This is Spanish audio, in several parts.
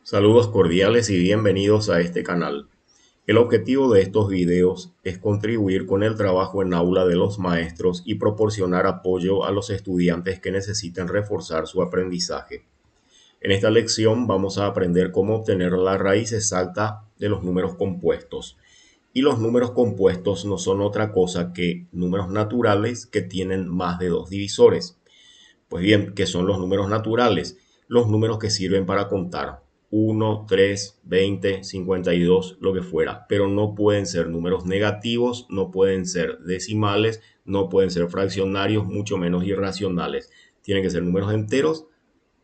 Saludos cordiales y bienvenidos a este canal. El objetivo de estos videos es contribuir con el trabajo en aula de los maestros y proporcionar apoyo a los estudiantes que necesiten reforzar su aprendizaje. En esta lección vamos a aprender cómo obtener la raíz exacta de los números compuestos. Y los números compuestos no son otra cosa que números naturales que tienen más de dos divisores. Pues bien, ¿qué son los números naturales? Los números que sirven para contar. 1, 3, 20, 52, lo que fuera. Pero no pueden ser números negativos, no pueden ser decimales, no pueden ser fraccionarios, mucho menos irracionales. Tienen que ser números enteros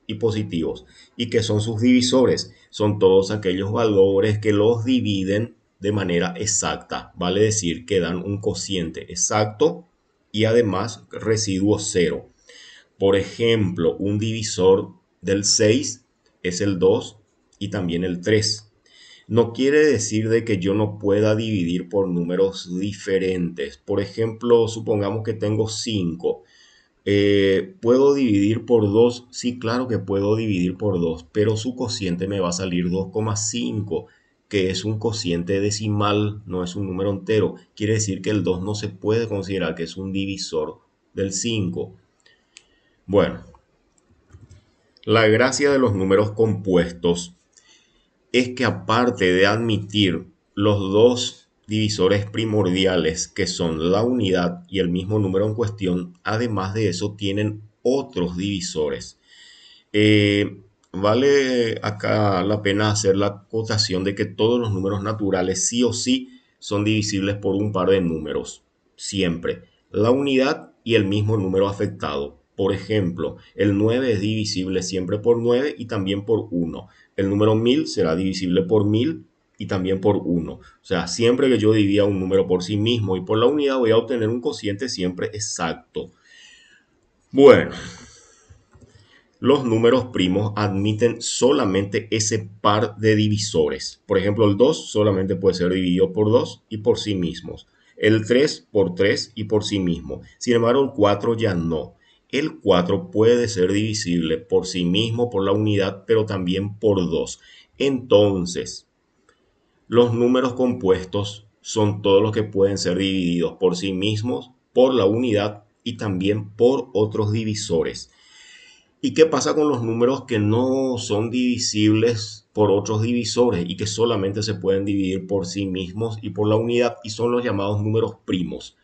y positivos. ¿Y qué son sus divisores? Son todos aquellos valores que los dividen de manera exacta. Vale decir que dan un cociente exacto y además residuo cero. Por ejemplo, un divisor del 6 es el 2 y también el 3. No quiere decir de que yo no pueda dividir por números diferentes. Por ejemplo, supongamos que tengo 5. ¿Puedo dividir por 2? Sí, claro que puedo dividir por 2, pero su cociente me va a salir 2,5, que es un cociente decimal, no es un número entero. Quiere decir que el 2 no se puede considerar que es un divisor del 5. Bueno, la gracia de los números compuestos es que aparte de admitir los dos divisores primordiales que son la unidad y el mismo número en cuestión, además de eso tienen otros divisores. Vale acá la pena hacer la acotación de que todos los números naturales sí o sí son divisibles por un par de números, siempre. La unidad y el mismo número afectado. Por ejemplo, el 9 es divisible siempre por 9 y también por 1. El número 1000 será divisible por 1000 y también por 1. O sea, siempre que yo divida un número por sí mismo y por la unidad voy a obtener un cociente siempre exacto. Bueno, los números primos admiten solamente ese par de divisores. Por ejemplo, el 2 solamente puede ser dividido por 2 y por sí mismos. El 3 por 3 y por sí mismo. Sin embargo, el 4 ya no. El 4 puede ser divisible por sí mismo, por la unidad, pero también por 2. Entonces, los números compuestos son todos los que pueden ser divididos por sí mismos, por la unidad y también por otros divisores. ¿Y qué pasa con los números que no son divisibles por otros divisores y que solamente se pueden dividir por sí mismos y por la unidad y son los llamados números primos?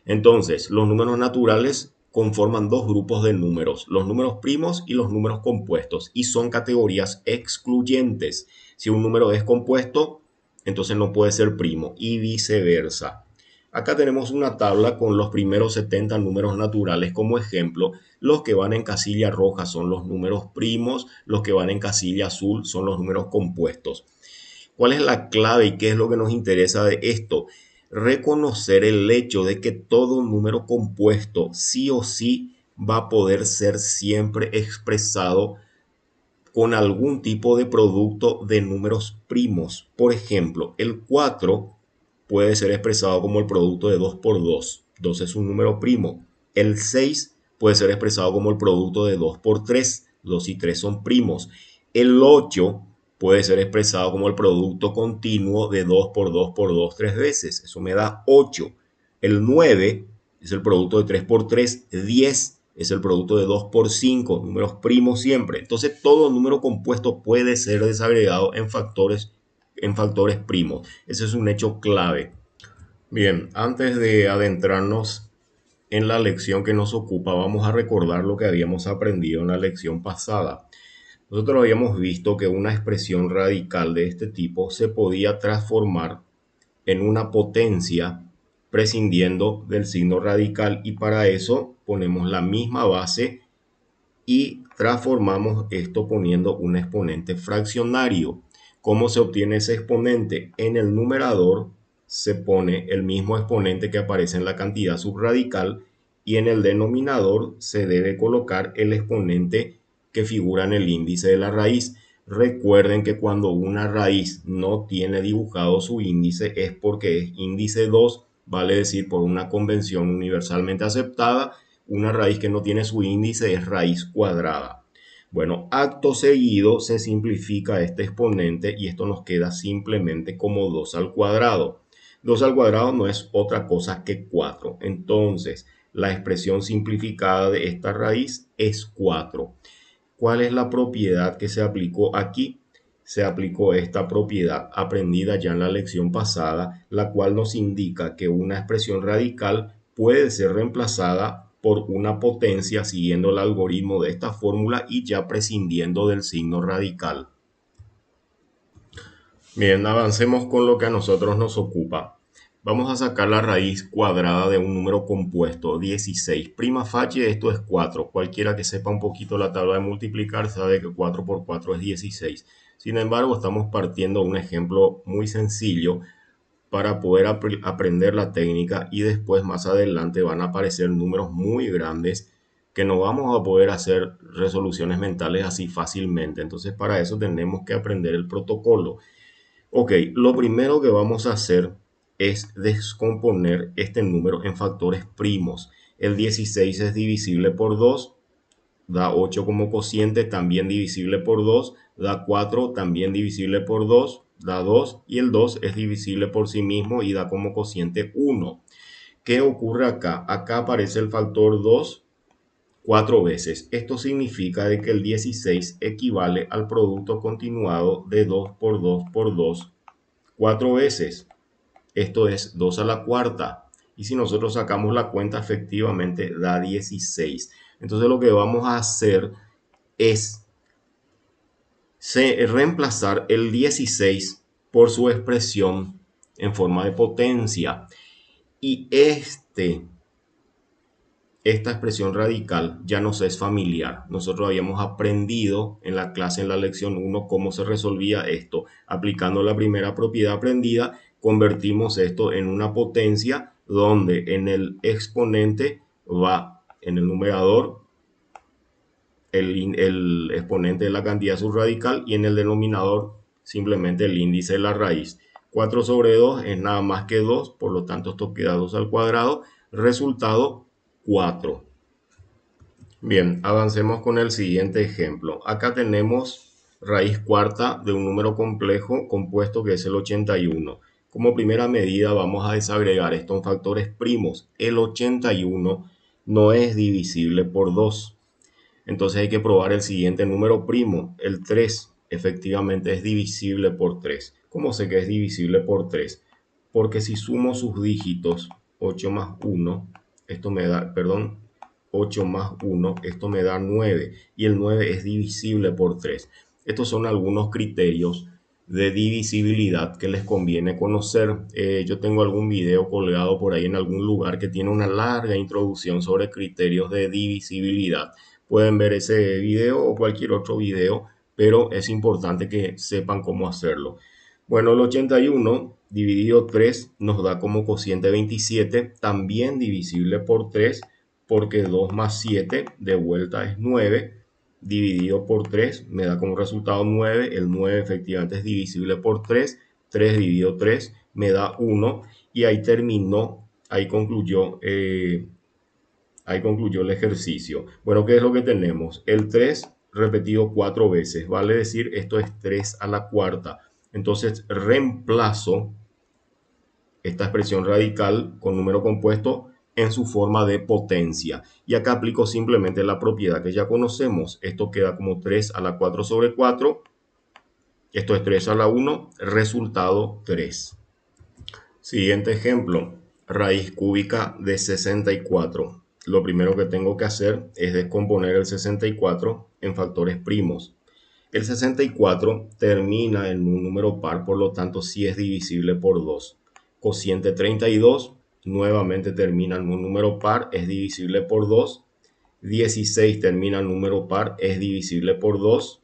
Entonces, los números naturales conforman dos grupos de números, los números primos y los números compuestos, y son categorías excluyentes. Si un número es compuesto, entonces no puede ser primo y viceversa. Acá tenemos una tabla con los primeros 70 números naturales como ejemplo. Los que van en casilla roja son los números primos, los que van en casilla azul son los números compuestos. ¿Cuál es la clave y qué es lo que nos interesa de esto? Reconocer el hecho de que todo número compuesto sí o sí va a poder ser siempre expresado con algún tipo de producto de números primos. Por ejemplo, el 4 puede ser expresado como el producto de 2 por 2. 2 es un número primo. El 6 puede ser expresado como el producto de 2 por 3. 2 y 3 son primos. El 8 puede ser expresado como el producto continuo de 2 por 2 por 2 tres veces. Eso me da 8. El 9 es el producto de 3 por 3. 10 es el producto de 2 por 5, números primos siempre. Entonces todo número compuesto puede ser desagregado en factores primos. Ese es un hecho clave. Bien, antes de adentrarnos en la lección que nos ocupa, vamos a recordar lo que habíamos aprendido en la lección pasada. Nosotros habíamos visto que una expresión radical de este tipo se podía transformar en una potencia prescindiendo del signo radical y para eso ponemos la misma base y transformamos esto poniendo un exponente fraccionario. ¿Cómo se obtiene ese exponente? En el numerador se pone el mismo exponente que aparece en la cantidad subradical y en el denominador se debe colocar el exponente que figura en el índice de la raíz. Recuerden que cuando una raíz no tiene dibujado su índice es porque es índice 2, vale decir por una convención universalmente aceptada, una raíz que no tiene su índice es raíz cuadrada. Bueno, acto seguido se simplifica este exponente y esto nos queda simplemente como 2 al cuadrado. 2 al cuadrado no es otra cosa que 4. Entonces, la expresión simplificada de esta raíz es 4. ¿Cuál es la propiedad que se aplicó aquí? Se aplicó esta propiedad aprendida ya en la lección pasada, la cual nos indica que una expresión radical puede ser reemplazada por una potencia siguiendo el algoritmo de esta fórmula y ya prescindiendo del signo radical. Bien, avancemos con lo que a nosotros nos ocupa. Vamos a sacar la raíz cuadrada de un número compuesto, 16. Prima facie, esto es 4. Cualquiera que sepa un poquito la tabla de multiplicar sabe que 4 por 4 es 16. Sin embargo, estamos partiendo de un ejemplo muy sencillo para poder aprender la técnica y después más adelante van a aparecer números muy grandes que no vamos a poder hacer resoluciones mentales así fácilmente. Entonces, para eso tenemos que aprender el protocolo. Ok, lo primero que vamos a hacer es descomponer este número en factores primos. El 16 es divisible por 2, da 8 como cociente, también divisible por 2, da 4, también divisible por 2, da 2 y el 2 es divisible por sí mismo y da como cociente 1. ¿Qué ocurre acá? Acá aparece el factor 2 4 veces. Esto significa de que el 16 equivale al producto continuado de 2 por 2 por 2 4 veces. Esto es 2 a la cuarta. Y si nosotros sacamos la cuenta, efectivamente da 16. Entonces lo que vamos a hacer es reemplazar el 16 por su expresión en forma de potencia. Y esta expresión radical ya nos es familiar. Nosotros habíamos aprendido en la clase, en la lección 1, cómo se resolvía esto. Aplicando la primera propiedad aprendida, convertimos esto en una potencia donde en el exponente va en el numerador el exponente de la cantidad subradical y en el denominador simplemente el índice de la raíz. 4 sobre 2 es nada más que 2, por lo tanto esto queda 2 al cuadrado. Resultado 4. Bien, avancemos con el siguiente ejemplo. Acá tenemos raíz cuarta de un número complejo compuesto que es el 81. Como primera medida vamos a desagregar esto en factores primos. El 81 no es divisible por 2. Entonces hay que probar el siguiente número primo, el 3. Efectivamente es divisible por 3. ¿Cómo sé que es divisible por 3? Porque si sumo sus dígitos, 8 más 1, esto me da, perdón, 8 más 1, esto me da 9. Y el 9 es divisible por 3. Estos son algunos criterios de divisibilidad que les conviene conocer. Yo tengo algún video colgado por ahí en algún lugar que tiene una larga introducción sobre criterios de divisibilidad. Pueden ver ese video o cualquier otro video, pero es importante que sepan cómo hacerlo. Bueno, el 81 dividido 3 nos da como cociente 27, también divisible por 3, porque 2 más 7 de vuelta es 9, dividido por 3 me da como resultado 9, el 9 efectivamente es divisible por 3, 3 dividido 3 me da 1 y ahí terminó, ahí concluyó el ejercicio. Bueno, ¿qué es lo que tenemos? El 3 repetido 4 veces, vale decir, esto es 3 a la cuarta. Entonces reemplazo esta expresión radical con número compuesto en su forma de potencia. Y acá aplico simplemente la propiedad que ya conocemos. Esto queda como 3 a la 4 sobre 4. Esto es 3 a la 1, resultado 3. Siguiente ejemplo, raíz cúbica de 64. Lo primero que tengo que hacer es descomponer el 64 en factores primos. El 64 termina en un número par, por lo tanto sí es divisible por 2. Cociente 32 nuevamente termina en un número par, es divisible por 2. 16 termina en número par, es divisible por 2.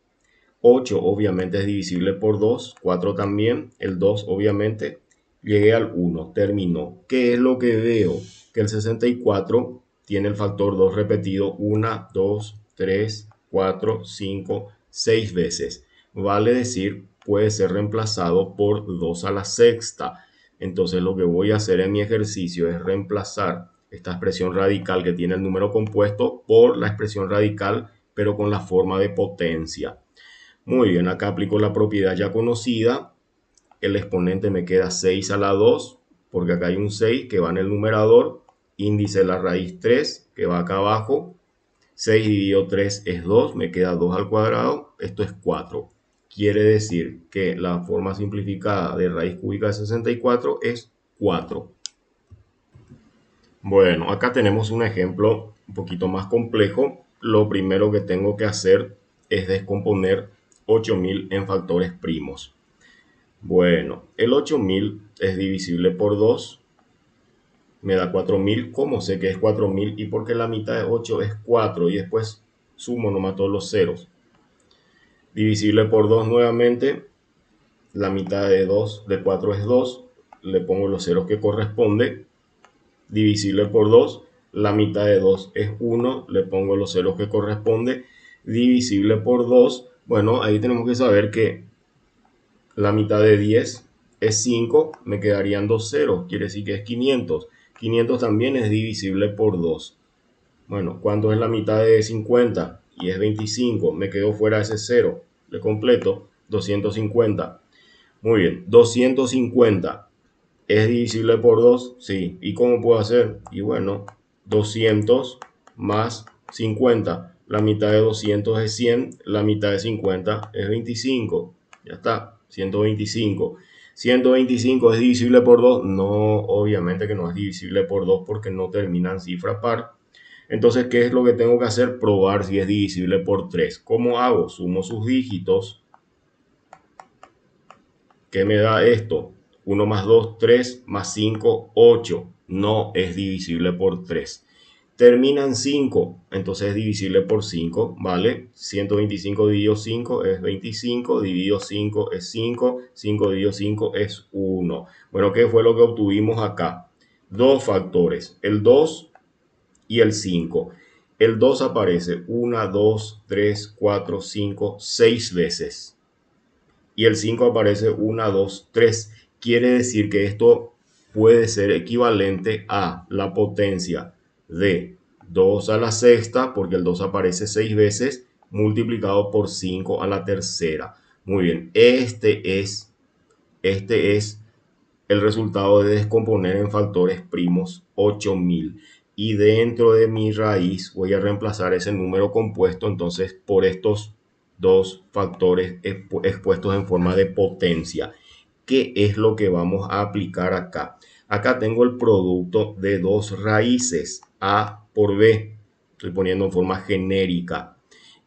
8 obviamente es divisible por 2, 4 también, el 2 obviamente. Llegué al 1, terminó. ¿Qué es lo que veo? Que el 64 tiene el factor 2 repetido 1, 2, 3, 4, 5, 6 veces. Vale decir, puede ser reemplazado por 2 a la sexta. Entonces lo que voy a hacer en mi ejercicio es reemplazar esta expresión radical que tiene el número compuesto por la expresión radical pero con la forma de potencia. Muy bien, acá aplico la propiedad ya conocida. El exponente me queda 6 a la 2, porque acá hay un 6 que va en el numerador. Índice de la raíz 3, que va acá abajo. 6 dividido 3 es 2, me queda 2 al cuadrado. Esto es 4. Quiere decir que la forma simplificada de raíz cúbica de 64 es 4. Bueno, acá tenemos un ejemplo un poquito más complejo. Lo primero que tengo que hacer es descomponer 8000 en factores primos. Bueno, el 8000 es divisible por 2, me da 4000. ¿Cómo sé que es 4000? Y porque la mitad de 8 es 4 y después sumo nomás todos los ceros. Divisible por 2 nuevamente, la mitad de 4 es 2, le pongo los ceros que corresponde. Divisible por 2, la mitad de 2 es 1, le pongo los ceros que corresponde. Divisible por 2, bueno, ahí tenemos que saber que la mitad de 10 es 5, me quedarían 2 ceros, quiere decir que es 500. 500 también es divisible por 2. Bueno, ¿cuánto es la mitad de 50? Y es 25, me quedó fuera ese cero, le completo 250. Muy bien, 250 es divisible por 2, sí. ¿Y cómo puedo hacer? Y bueno, 200 más 50. La mitad de 200 es 100, la mitad de 50 es 25. Ya está, 125. 125 es divisible por 2. No, obviamente que no es divisible por 2 porque no termina en cifra par. Entonces, ¿qué es lo que tengo que hacer? Probar si es divisible por 3. ¿Cómo hago? Sumo sus dígitos. ¿Qué me da esto? 1 más 2, 3, más 5, 8. No es divisible por 3. Termina en 5, entonces es divisible por 5, ¿vale? 125 dividido 5 es 25, dividido 5 es 5, 5 dividido 5 es 1. Bueno, ¿qué fue lo que obtuvimos acá? Dos factores, el 2 y el 5. El 2 aparece 1, 2, 3, 4, 5, 6 veces. Y el 5 aparece 1, 2, 3. Quiere decir que esto puede ser equivalente a la potencia de 2 a la sexta, porque el 2 aparece 6 veces, multiplicado por 5 a la tercera. Muy bien, este es el resultado de descomponer en factores primos 8000. Y dentro de mi raíz voy a reemplazar ese número compuesto entonces por estos dos factores expuestos en forma de potencia. ¿Qué es lo que vamos a aplicar acá? Acá tengo el producto de dos raíces, A por B. Estoy poniendo en forma genérica.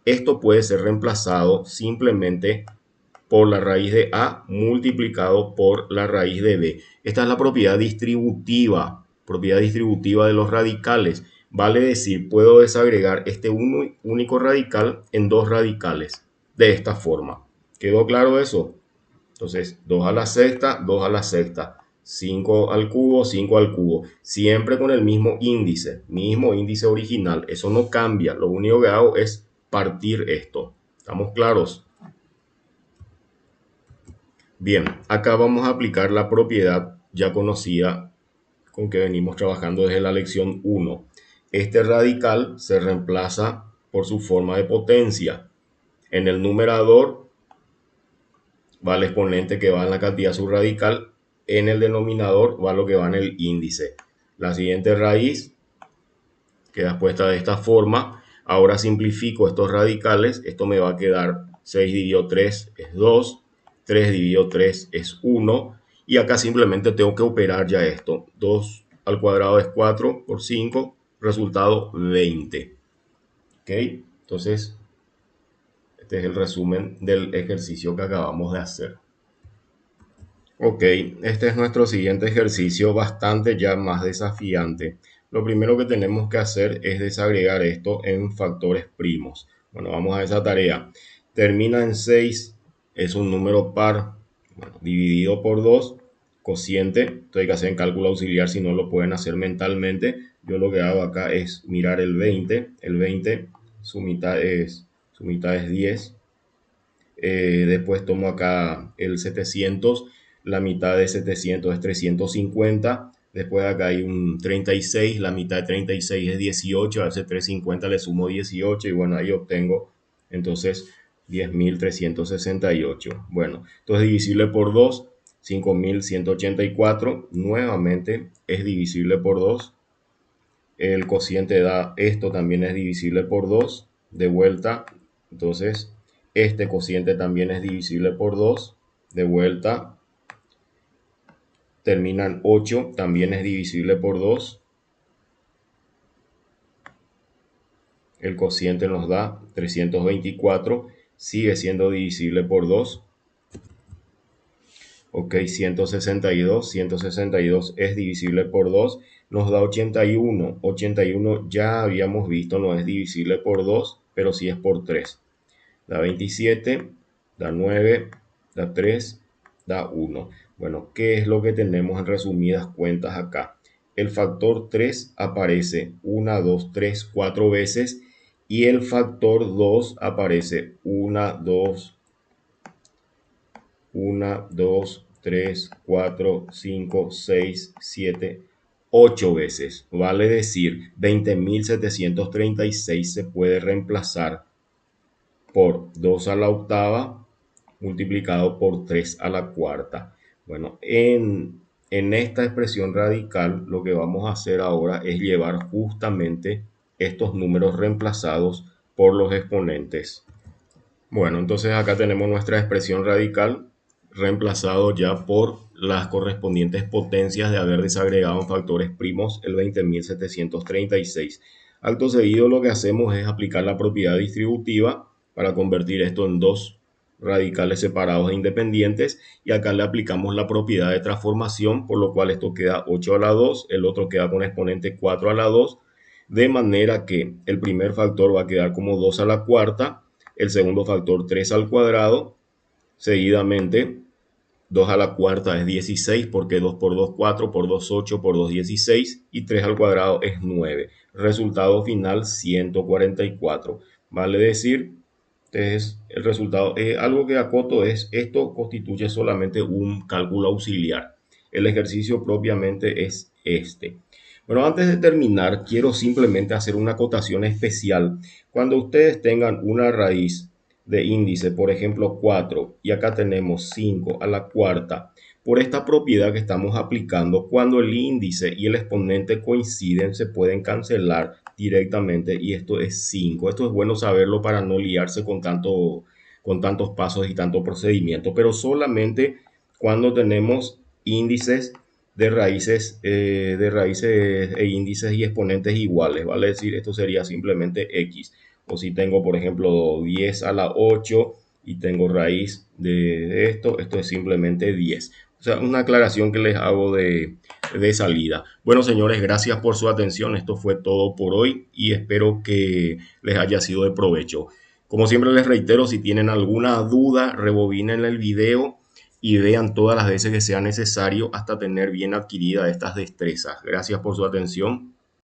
Esto puede ser reemplazado simplemente por la raíz de A multiplicado por la raíz de B. Esta es la propiedad distributiva de los radicales. Vale decir, puedo desagregar este único radical en dos radicales de esta forma. ¿Quedó claro eso? Entonces, 2 a la sexta, 2 a la sexta. 5 al cubo, 5 al cubo. Siempre con el mismo índice original. Eso no cambia. Lo único que hago es partir esto. ¿Estamos claros? Bien, acá vamos a aplicar la propiedad ya conocida con que venimos trabajando desde la lección 1. Este radical se reemplaza por su forma de potencia. En el numerador va el exponente que va en la cantidad subradical. En el denominador va lo que va en el índice. La siguiente raíz queda puesta de esta forma. Ahora simplifico estos radicales. Esto me va a quedar 6 dividido 3 es 2. 3 dividido 3 es 1. Y acá simplemente tengo que operar ya esto. 2 al cuadrado es 4 por 5. Resultado 20. ¿Ok? Entonces, este es el resumen del ejercicio que acabamos de hacer. Ok, este es nuestro siguiente ejercicio, bastante ya más desafiante. Lo primero que tenemos que hacer es desagregar esto en factores primos. Bueno, vamos a esa tarea. Termina en 6, es un número par, bueno, dividido por 2, cociente. Esto hay que hacer en cálculo auxiliar si no lo pueden hacer mentalmente. Yo lo que hago acá es mirar el 20. El 20, su mitad es 10. Después tomo acá el 700, la mitad de 700 es 350, Después acá hay un 36, la mitad de 36 es 18, a ese 350 le sumo 18 y bueno, ahí obtengo entonces 10.368. Bueno, entonces divisible por 2, 5.184, nuevamente es divisible por 2. El cociente da, esto también es divisible por 2, de vuelta. Entonces, este cociente también es divisible por 2, de vuelta. Terminan 8, también es divisible por 2. El cociente nos da 324, sigue siendo divisible por 2. Ok, 162 es divisible por 2, nos da 81. 81 ya habíamos visto, no es divisible por 2, pero sí es por 3. Da 27, da 9, da 3, da 1. Bueno, ¿qué es lo que tenemos en resumidas cuentas acá? El factor 3 aparece 1, 2, 3, 4 veces y el factor 2 aparece 1, 2, 3, 4, 5, 6, 7, 8 veces. Vale decir, 20.736 se puede reemplazar por 2 a la octava multiplicado por 3 a la cuarta. Bueno, en esta expresión radical lo que vamos a hacer ahora es llevar justamente estos números reemplazados por los exponentes. Bueno, entonces acá tenemos nuestra expresión radical reemplazado ya por las correspondientes potencias de haber desagregado en factores primos el 20.736. Acto seguido lo que hacemos es aplicar la propiedad distributiva para convertir esto en dos radicales separados e independientes y acá le aplicamos la propiedad de transformación, por lo cual esto queda 8 a la 2, el otro queda con exponente 4 a la 2, de manera que el primer factor va a quedar como 2 a la cuarta, el segundo factor 3 al cuadrado, seguidamente 2 a la cuarta es 16 porque 2 por 2 4, por 2 8, por 2 16 y 3 al cuadrado es 9. Resultado final 144. Vale decir, entonces el resultado, algo que acoto es, esto constituye solamente un cálculo auxiliar. El ejercicio propiamente es este. Bueno, antes de terminar, quiero simplemente hacer una acotación especial. Cuando ustedes tengan una raíz de índice, por ejemplo 4, y acá tenemos 5 a la cuarta, por esta propiedad que estamos aplicando, cuando el índice y el exponente coinciden, se pueden cancelar directamente y esto es 5. Esto es bueno saberlo para no liarse con tantos pasos y tanto procedimiento, pero solamente cuando tenemos índices de raíces e índices y exponentes iguales, vale decir, esto sería simplemente x. O si tengo, por ejemplo, 10 a la 8 y tengo raíz de esto, esto es simplemente 10. O sea, una aclaración que les hago de salida. Bueno, señores, gracias por su atención. Esto fue todo por hoy y espero que les haya sido de provecho. Como siempre les reitero, si tienen alguna duda, rebobinen el video y vean todas las veces que sea necesario hasta tener bien adquirida estas destrezas. Gracias por su atención.